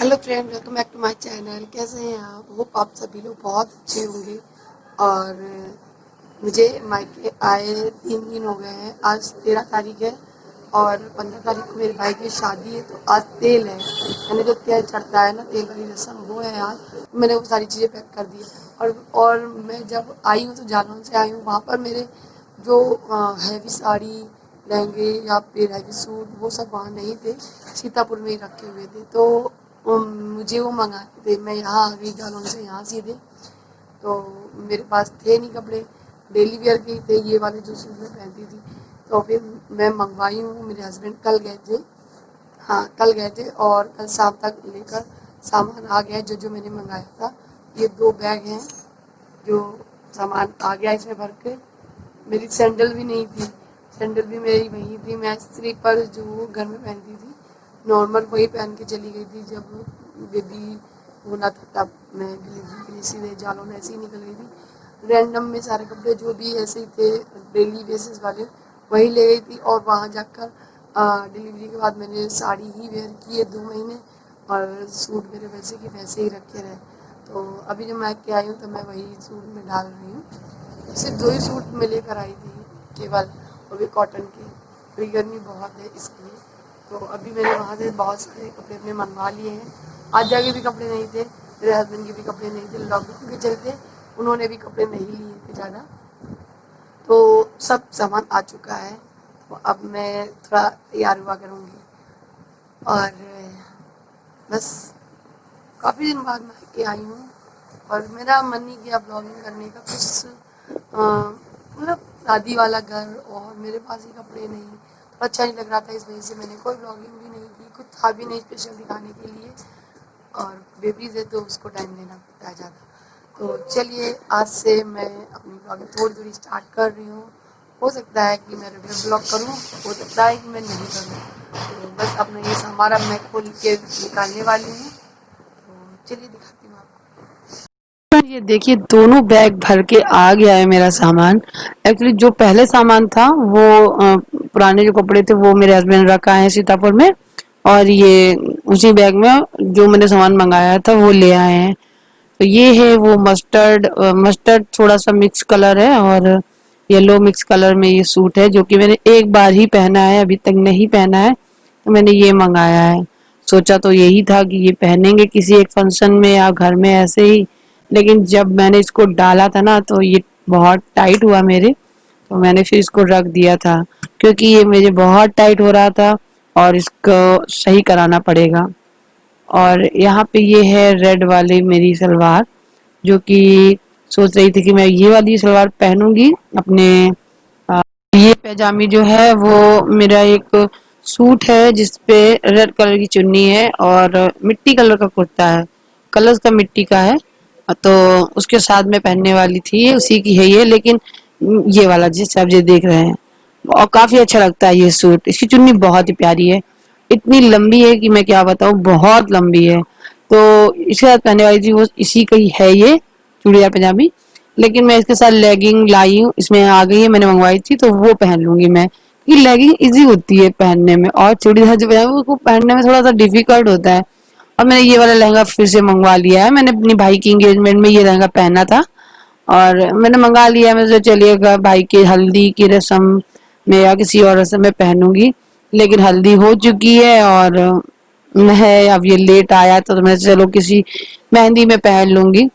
Hello friend, welcome back to my channel. कैसे हैं आप? होप आप सभी लोग बहुत अच्छे होंगे। और मुझे मायके आए 3 दिन हो गए हैं। आज 13 तारीख है और 15 तारीख को मेरे भाई की शादी है। तो आज तेल है, यानी जो तेल चढ़ता है ना, तेल वाली रस्म, वो है आज। मैंने वो सारी चीज़ें पैक कर दी। और मैं जब आई हूँ तो जालौन से आई हूँ। वहाँ पर मेरे जो हैवी साड़ी, लहंगे या फिर हैवी सूट, वो सब वहाँ नहीं थे, सीतापुर में ही रखे हुए थे। तो मुझे वो मंगाने थे। मैं यहाँ आ गई जालौन से यहाँ सीधे। तो मेरे पास थे नहीं कपड़े, डेली वेयर के ही थे ये वाले जो सूट मैं पहनती थी। तो फिर मैं मंगवाई हूँ। मेरे हस्बैंड कल गए थे, हाँ कल गए थे, और कल शाम तक लेकर सामान आ गया जो जो मैंने मंगाया था। ये 2 बैग हैं जो सामान आ गया इसमें भर के। मेरी सैंडल भी नहीं थी, सैंडल भी मेरी वहीं थी। मैं स्लीपर जो घर में पहनती थी नॉर्मल, वही पहन के चली गई थी। जब बेबी होना था तब मैं डिलीवरी के लिए सीधे जालौन ऐसे ही निकल गई थी। रैंडम में सारे कपड़े जो भी ऐसे ही थे डेली बेसिस वाले, वही ले गई थी। और वहाँ जाकर डिलीवरी के बाद मैंने साड़ी ही वेयर की है 2 महीने, और सूट मेरे वैसे के वैसे ही रखे रहे। तो अभी जब मैं के आई हूँ तो मैं वही सूट में डाल रही हूँ। सिर्फ 2 ही सूट मैं लेकर आई थी केवल, वो भी कॉटन के, क्योंकि गर्मी बहुत है इसलिए। तो अभी मैंने वहाँ से बहुत सारे कपड़े अपने मंगवा लिए हैं। आज जाके भी कपड़े नहीं थे, मेरे हस्बैंड के भी कपड़े नहीं थे, लॉकडाउन के चलते उन्होंने भी कपड़े नहीं लिए थे ज़्यादा। तो सब सामान आ चुका है। तो अब मैं थोड़ा तैयार हुआ करूँगी। और बस काफ़ी दिन बाद मैं के आई हूँ और मेरा मन नहीं किया ब्लॉगिंग करने का। कुछ मतलब शादी वाला घर और मेरे पास ही कपड़े नहीं, तो अच्छा नहीं लग रहा था। इस वजह से मैंने कोई ब्लॉगिंग भी नहीं की, कुछ था भी नहीं स्पेशल दिखाने के लिए। और बेबीज है तो उसको टाइम देना पड़ता है ज़्यादा। तो चलिए आज से मैं अपनी ब्लॉगिंग थोड़ी थोड़ी स्टार्ट कर रही हूँ। हो सकता है कि मैं रेगुलर ब्लॉग करूँ, हो सकता है कि मैं नहीं करूँ। तो बस अपना ये हमारा मैं खोल के निकालने वाली हूँ। तो चलिए दिखाती हूँ आपको। ये देखिए, दोनों बैग भर के आ गया है मेरा सामान। एक्चुअली जो पहले सामान था वो पुराने जो कपड़े थे वो मेरे हस्बैंड रखा है सीतापुर में, और ये उसी बैग में जो मैंने सामान मंगाया था वो ले आए हैं। तो ये है वो मस्टर्ड मस्टर्ड थोड़ा सा मिक्स कलर है, और येलो मिक्स कलर में ये सूट है जो कि मैंने एक बार ही पहना है, अभी तक नहीं पहना है। तो मैंने ये मंगाया है। सोचा तो यही था कि ये पहनेंगे किसी एक फंक्शन में या घर में ऐसे ही, लेकिन जब मैंने इसको डाला था ना तो ये बहुत टाइट हुआ मेरे। तो मैंने फिर इसको रख दिया था, क्योंकि ये मुझे बहुत टाइट हो रहा था और इसको सही कराना पड़ेगा। और यहाँ पे ये है रेड वाली मेरी सलवार, जो कि सोच रही थी कि मैं ये वाली सलवार पहनूंगी अपने। अ, ये पैजामी जो है वो मेरा एक सूट है जिसपे रेड कलर की चुन्नी है और मिट्टी कलर का कुर्ता है, कलर का मिट्टी का है। तो उसके साथ में पहनने वाली थी, उसी की है ये। लेकिन ये वाला जिस आप जो देख रहे हैं, और काफी अच्छा लगता है ये सूट। इसकी चुन्नी बहुत ही प्यारी है, इतनी लंबी है कि मैं क्या बताऊँ, बहुत लंबी है। तो इसके साथ पहनने वाली थी वो, इसी का ही है ये चूड़ीदार पजामी। लेकिन मैं इसके साथ लेगिंग लाई हूँ, इसमें आ गई है, मैंने मंगवाई थी तो वो पहन लूंगी मैं। ये लेगिंग इजी होती है पहनने में, और चूड़ीदार जो पजामा उसको पहनने में थोड़ा सा डिफिकल्ट होता है। और मैंने ये वाला लहंगा फिर से मंगवा लिया है। मैंने अपनी भाई की एंगेजमेंट में ये लहंगा पहना था और मैंने मंगा लिया है। मैं सोचा चलिएगा भाई की हल्दी की रस्म में या किसी और रस्म में पहनूंगी। लेकिन हल्दी हो चुकी है और मैं अब ये लेट आया तो मैं चलो किसी मेहंदी में पहन लूंगी।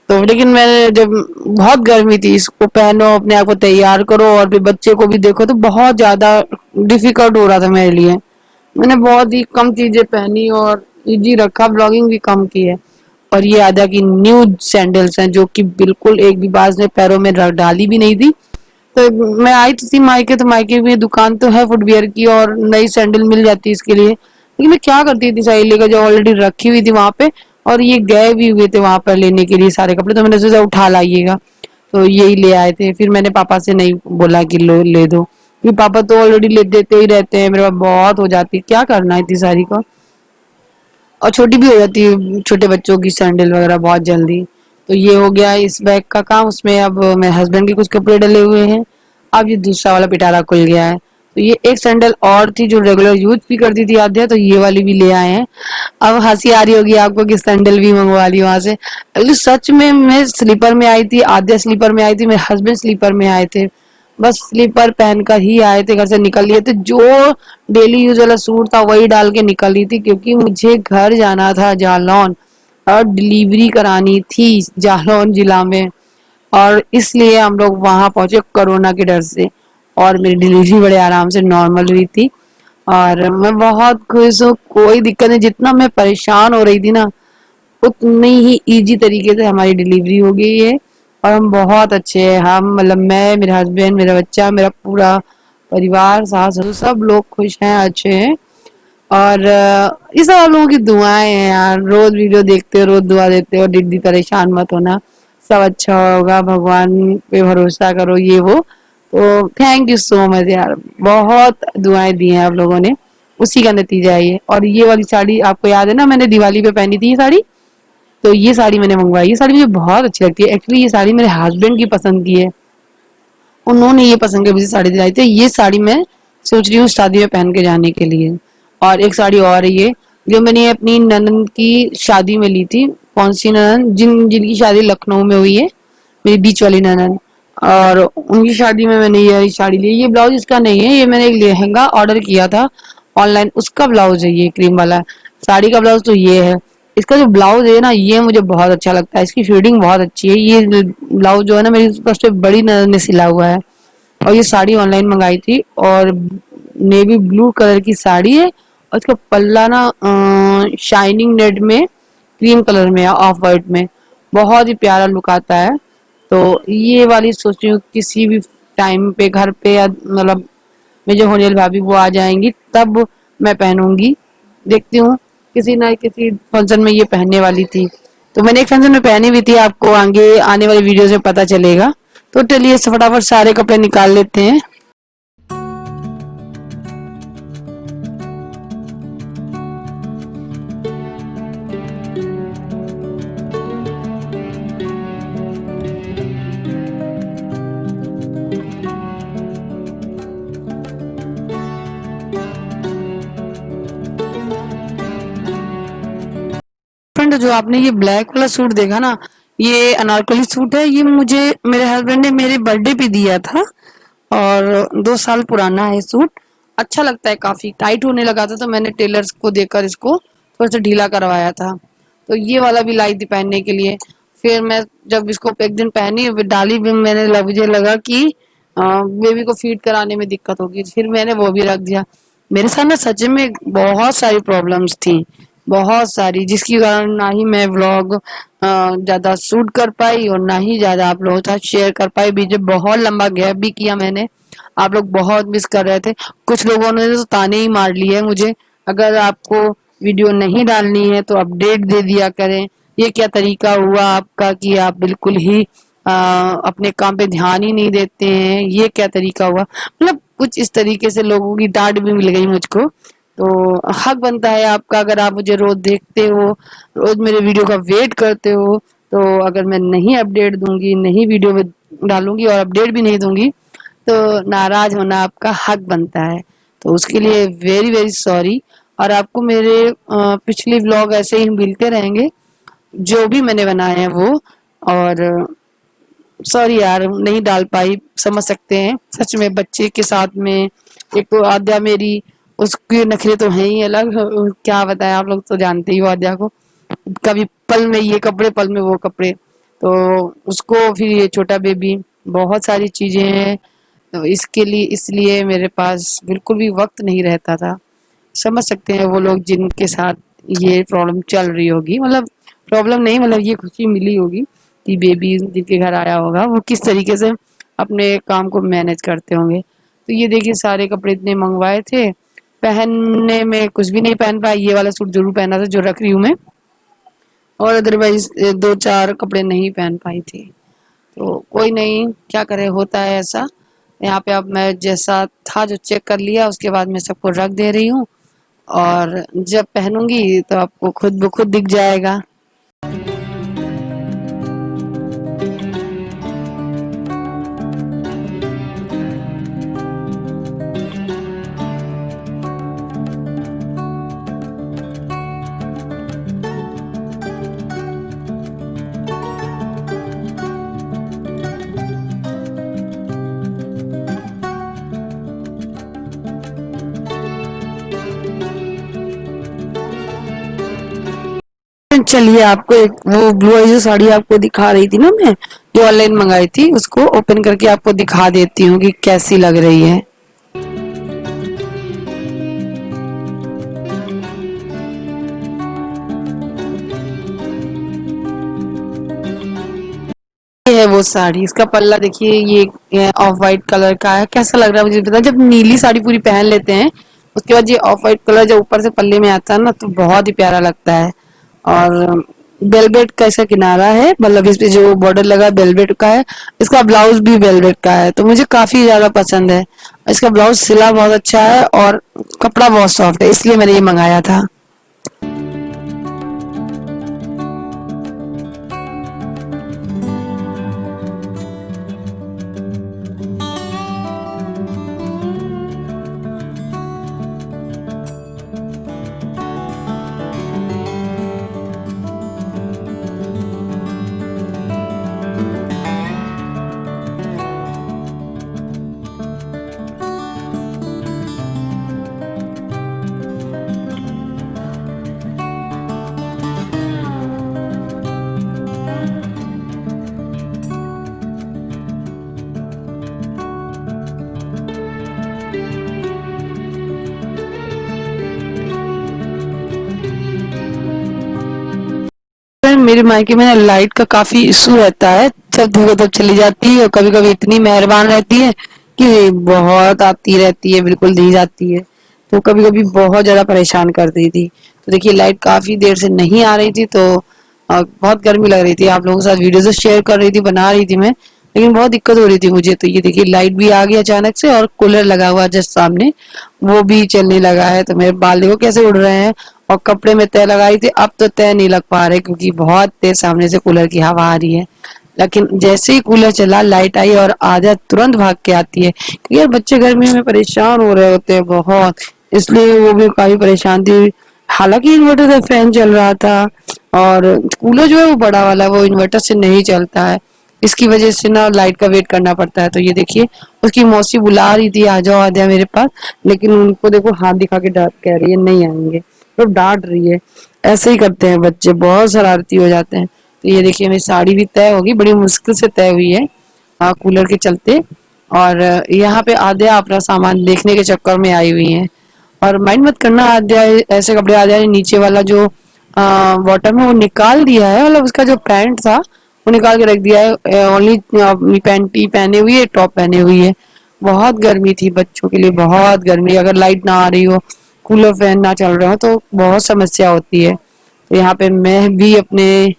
तो लेकिन मैंने जब बहुत गर्मी थी, इसको पहनो, अपने आप को तैयार करो और फिर बच्चे को भी देखो, तो बहुत ज्यादा डिफिकल्ट हो रहा था मेरे लिए। मैंने बहुत ही कम चीजें पहनी और इजी रखा, ब्लॉगिंग भी कम की है। और ये आदा की न्यू सैंडल्स हैं जो कि बिल्कुल एक भी बाज ने पैरों में डाली भी नहीं थी। तो मैं आई तो थी मायके, तो मायके में दुकान तो है फुटवियर की और नई सैंडल मिल जाती है इसके लिए, लेकिन मैं क्या करती थी सारी लेकर जो ऑलरेडी रखी हुई थी वहां पे। और ये गए भी हुए थे वहां पर लेने के लिए सारे कपड़े, तो मैंने सोचा उठा लाइएगा। तो यही ले आए थे। फिर मैंने पापा से नहीं बोला कि लो ले दो, क्योंकि पापा तो ऑलरेडी ले देते ही रहते हैं, मेरे पास बहुत हो जाती है, क्या करना है इतनी सारी का। और छोटी भी हो जाती है छोटे बच्चों की सैंडल वगैरह बहुत जल्दी। तो ये हो गया इस बैग का काम। उसमें अब मेरे हस्बैंड के कुछ कपड़े डले हुए हैं। अब ये दूसरा वाला पिटारा खुल गया है। तो ये एक सैंडल और थी जो रेगुलर यूज भी करती थी आद्या, तो ये वाली भी ले आए हैं। अब हंसी आ रही होगी आपको कि सैंडल भी मंगवा ली वहां से। अरे सच में मैं स्लीपर में आई थी, आद्या स्लीपर में आई थी, मेरे हस्बैंड स्लीपर में आए थे। बस स्लीपर पहनकर ही आए थे, घर से निकल लिए थे। जो डेली यूज वाला सूट था वही डाल के निकल रही थी, क्योंकि मुझे घर जाना था जालौन, और डिलीवरी करानी थी जालौन जिला में। और इसलिए हम लोग वहां पहुंचे कोरोना के डर से, और मेरी डिलीवरी बड़े आराम से नॉर्मल हुई थी। और मैं बहुत खुश हूँ, कोई दिक्कत नहीं। जितना मैं परेशान हो रही थी ना, उतनी ही इजी तरीके से हमारी डिलीवरी हो गई है। और हम बहुत अच्छे हैं, हम मतलब मैं, मेरे हस्बैंड, मेरा बच्चा, मेरा पूरा परिवार, सास ससुर, सब लोग खुश हैं, अच्छे हैं। और ये सब आप लोगों की दुआएं हैं यार, रोज वीडियो देखते हो, रोज दुआ देते हो, दीदी परेशान मत होना, सब अच्छा होगा, भगवान पे भरोसा करो, ये वो। तो थैंक यू सो मच यार, बहुत दुआएं दी हैं आप लोगों ने, उसी का नतीजा है ये। और ये वाली साड़ी आपको याद है ना, मैंने दिवाली पे पहनी थी ये साड़ी, तो ये साड़ी मैंने मंगवाई। ये साड़ी मुझे बहुत अच्छी लगती है, एक्चुअली ये साड़ी मेरे हस्बैंड की पसंद की है, उन्होंने ये पसंद की मुझे साड़ी दिलाई थी। ये साड़ी मैं सोच रही हूँ शादी में पहन के जाने के लिए। और एक साड़ी और है ये, जो मैंने अपनी ननद की शादी में ली थी। कौन सी ननद, जिनकी शादी लखनऊ में हुई है, मेरी बीच वाली ननद, और उनकी शादी में मैंने ये साड़ी ली। ये ब्लाउज इसका नहीं है, ये मैंने एक लहंगा ऑर्डर किया था ऑनलाइन, उसका ब्लाउज है ये क्रीम वाला। साड़ी का ब्लाउज तो ये है। इसका जो ब्लाउज है ना, ये मुझे बहुत अच्छा लगता है, इसकी फिटिंग बहुत अच्छी है। ये ब्लाउज जो है ना, मेरी सबसे बड़ी ननद ने सिला हुआ है। और ये साड़ी ऑनलाइन मंगाई थी, और नेवी ब्लू कलर की साड़ी है, और इसका पल्ला ना शाइनिंग नेट में क्रीम कलर में है, ऑफ वाइट में, बहुत ही प्यारा लुक आता है। तो ये वाली सोच रही हूँ किसी भी टाइम पे घर पे, या मतलब मेरे जो होने वाली भाभी वो आ जाएंगी तब मैं पहनूंगी। देखती हूँ, किसी ना किसी फंक्शन में ये पहनने वाली थी। तो मैंने एक फंक्शन में पहनी हुई थी, आपको आगे आने वाली वीडियोस में पता चलेगा। तो चलिए फटाफट सारे कपड़े निकाल लेते हैं। फ्रेंड, जो आपने ये ब्लैक वाला सूट देखा ना, ये अनारकली सूट है। ये मुझे मेरे हस्बैंड ने मेरे बर्थडे पे दिया था, और 2 साल पुराना है सूट। अच्छा लगता है, काफी टाइट होने लगा था, तो मैंने टेलर्स को देकर इसको थोड़ा सा ढीला करवाया था। तो ये वाला भी लाई थी पहनने के लिए। फिर मैं जब इसको एक दिन पहनी, डाली भी, मुझे लगा कि बेबी को फीड कराने में दिक्कत होगी, फिर मैंने वो भी रख दिया। मेरे साथ ना सच में बहुत सारी प्रॉब्लम्स थी, बहुत सारी, जिसके कारण ना ही मैं व्लॉग ज्यादा शूट कर पाई, और ना ही ज्यादा आप लोगों के साथ शेयर कर पाई। बीच में बहुत लंबा गैप भी किया मैंने, आप लोग बहुत मिस कर रहे थे। कुछ लोगों ने तो ताने ही मार लिए है मुझे, अगर आपको वीडियो नहीं डालनी है तो अपडेट दे दिया करें। ये क्या तरीका हुआ आपका कि आप बिल्कुल ही अपने काम पे ध्यान ही नहीं देते हैं, ये क्या तरीका हुआ। मतलब कुछ इस तरीके से लोगों की डांट भी मिल गई मुझको। तो हक बनता है आपका, अगर आप मुझे रोज देखते हो, रोज मेरे वीडियो का वेट करते हो, तो अगर मैं नहीं अपडेट दूंगी, नहीं वीडियो में डालूंगी, और अपडेट भी नहीं दूंगी, तो नाराज होना आपका हक बनता है। तो उसके लिए वेरी वेरी सॉरी। और आपको मेरे पिछले व्लॉग ऐसे ही मिलते रहेंगे, जो भी मैंने बनाए हैं वो। और सॉरी यार, नहीं डाल पाई, समझ सकते हैं, सच में बच्चे के साथ में। एक तो आद्या मेरी, उसके नखरे तो हैं ही अलग, क्या बताएं, आप लोग तो जानते ही हो आद्या को, कभी पल में ये कपड़े, पल में वो कपड़े। तो उसको फिर ये छोटा बेबी, बहुत सारी चीजें हैं। तो इसके लिए, इसलिए मेरे पास बिल्कुल भी वक्त नहीं रहता था। समझ सकते हैं वो लोग जिनके साथ ये प्रॉब्लम चल रही होगी, मतलब प्रॉब्लम नहीं, मतलब ये खुशी मिली होगी कि बेबी जिनके घर आया होगा वो किस तरीके से अपने काम को मैनेज करते होंगे। तो ये देखिए, सारे कपड़े इतने मंगवाए थे, पहनने में कुछ भी नहीं पहन पाई। ये वाला सूट जरूर पहना था जो रख रही हूँ मैं, और अदरवाइज 2-4 कपड़े नहीं पहन पाई थी। तो कोई नहीं, क्या करे, होता है ऐसा। यहाँ पे अब मैं जैसा था जो चेक कर लिया, उसके बाद मैं सबको रख दे रही हूँ, और जब पहनूंगी तो आपको खुद ब खुद दिख जाएगा। चलिए आपको एक वो ब्लू आई जो साड़ी आपको दिखा रही थी ना, मैं जो ऑनलाइन मंगाई थी, उसको ओपन करके आपको दिखा देती हूँ कि कैसी लग रही है। ये है वो साड़ी, इसका पल्ला देखिए, ये ऑफ वाइट कलर का है। कैसा लग रहा है मुझे पता, जब नीली साड़ी पूरी पहन लेते हैं उसके बाद ये ऑफ वाइट कलर जब ऊपर से पल्ले में आता है ना, तो बहुत ही प्यारा लगता है। और वेलवेट का इसका किनारा है, मतलब इस पे जो बॉर्डर लगा है वेलवेट का है। इसका ब्लाउज भी वेलवेट का है, तो मुझे काफी ज्यादा पसंद है। इसका ब्लाउज सिला बहुत अच्छा है और कपड़ा बहुत सॉफ्ट है, इसलिए मैंने ये मंगाया था। मेरे मायके में ना लाइट का काफी इशू रहता है, जब देखो तब चली जाती है, और कभी कभी इतनी मेहरबान रहती है कि बहुत आती रहती है, बिल्कुल दी जाती है। तो कभी कभी बहुत ज्यादा परेशान कर दी थी। तो देखिए लाइट काफी देर से नहीं आ रही थी, तो बहुत गर्मी लग रही थी। आप लोगों के साथ वीडियो तो शेयर कर रही थी, बना रही थी मैं, लेकिन बहुत दिक्कत हो रही थी मुझे। तो ये देखिए लाइट भी आ गई अचानक से, और कूलर लगा हुआ जस्ट सामने, वो भी चलने लगा है। तो मेरे बाल देखो कैसे उड़ रहे हैं। और कपड़े में तय लगाई थी, अब तो तय नहीं लग पा रहे, क्योंकि बहुत तेज सामने से कूलर की हवा आ रही है। लेकिन जैसे ही कूलर चला, लाइट आई और आजा तुरंत भाग के आती है, क्योंकि यार बच्चे गर्मी में परेशान हो रहे होते हैं बहुत, इसलिए वो भी काफी परेशान थी। हालांकि इन्वर्टर से फैन चल रहा था, और कूलर जो है वो बड़ा वाला, वो इन्वर्टर से नहीं चलता है। इसकी वजह से ना लाइट का वेट करना पड़ता है। तो ये देखिए उसकी मौसी बुला रही थी, आ जाओ आ जाओ मेरे पास, लेकिन उनको देखो हाथ दिखा के डांट कह रही है नहीं आएंगे, तो डांट रही है। ऐसे ही करते हैं बच्चे, बहुत शरारती हो जाते हैं। तो ये देखिए मेरी साड़ी भी तय होगी, बड़ी मुश्किल से तय हुई है कूलर के चलते। और यहाँ पे आद्या अपना सामान देखने के चक्कर में आई हुई है। और माइंड मत करना, आद्या ऐसे कपड़े आद्या ने नीचे वाला जो बॉटम है वो निकाल दिया है, मतलब उसका जो पैंट था वो निकाल के रख दिया है। ओनली अपनी पैंट ही पहने हुई है, टॉप पहने हुई है। बहुत गर्मी थी बच्चों के लिए, बहुत गर्मी। अगर लाइट ना आ रही हो, कूलर फैन ना चल रहा हो, तो बहुत समस्या होती है। तो यहाँ पे मैं भी अपने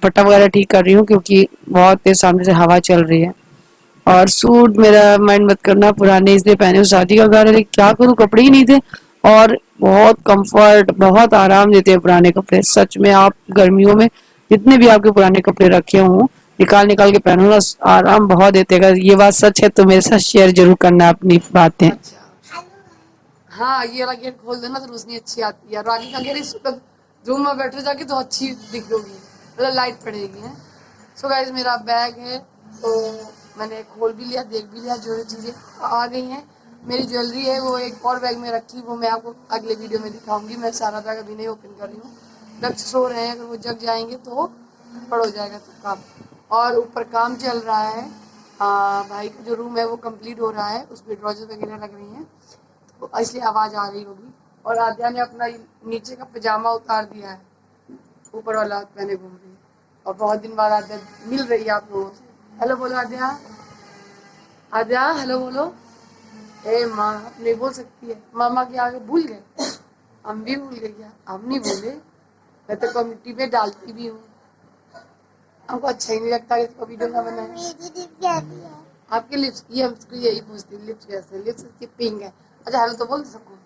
पट्टा वगैरह ठीक कर रही हूँ, क्योंकि बहुत तेज सामने से हवा चल रही है। और सूट मेरा माइंड मत करना, पुराने इसलिए पहने हूँ, शादी का घर है, लेकिन क्या करूँ कपड़े ही नहीं थे। और बहुत कंफर्ट, बहुत आराम देते हैं पुराने कपड़े, सच में। आप गर्मियों में जितने भी आपके पुराने कपड़े रखे हों, निकाल निकाल के पहनो ना, आराम बहुत देते हैं। अगर ये बात सच है तो मेरे साथ शेयर जरूर करना अपनी बातें। अच्छा, हाँ ये वाला गेट खोल देना तो रोशनी अच्छी आती है, और आगे का गेट इस रूम में बैठे जाके तो अच्छी दिख होगी, मतलब लाइट पड़ेगी है। सो गाइस मेरा बैग है, तो मैंने खोल भी लिया, देख भी लिया, जो जो चीज़ें आ गई हैं। मेरी ज्वेलरी है वो एक और बैग में रखी, वो मैं आपको अगले वीडियो में दिखाऊंगी। मैं सारा बैग अभी नहीं ओपन कर रही हूँ, बच्चे सो रहे हैं, अगर वो जग जाएंगे तो गड़बड़ हो जाएगा तो काम। और ऊपर काम चल रहा है, भाई का जो रूम है वो कंप्लीट हो रहा है, उसमें ड्रॉजर वगैरह लग रही हैं, तो इसलिए आवाज़ आ रही होगी। और आद्या ने अपना नीचे का पजामा उतार दिया है, ऊपर वाला पहने घूम रही है। और बहुत दिन बाद आद्या मिल रही है आप लोगों से। हेलो बोलो आद्या, आद्या हेलो बोलो। ए माँ नहीं बोल सकती है, मामा के आगे भूल गए, हम भी भूल गए क्या? हम नहीं भूले, मैं तो कम्युनिटी में डालती भी हूँ। हमको अच्छा ही नहीं लगता कि इसको वीडियो ना बनाए। आपके लिप्स, ये हम इसको यही पूछती, लिप्स कैसे? लिप्स इसकी पिंक है। अच्छा हेलो तो बोल सको,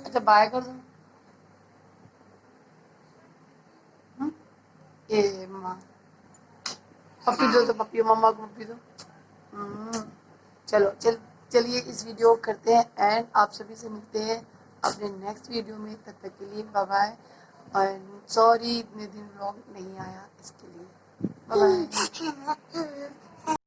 अच्छा बाय कर दो। हम्म? ए माँ, पप्पी दो तो पप्पी, मम्मा को पप्पी दो। हम्म, चलो चलिए इस वीडियो को करते हैं एंड, आप सभी से मिलते हैं अपने नेक्स्ट वीडियो में। तब तक के लिए बाय बाय। और सॉरी इतने दिन व्लॉग नहीं आया इसके लिए, बाय बाय।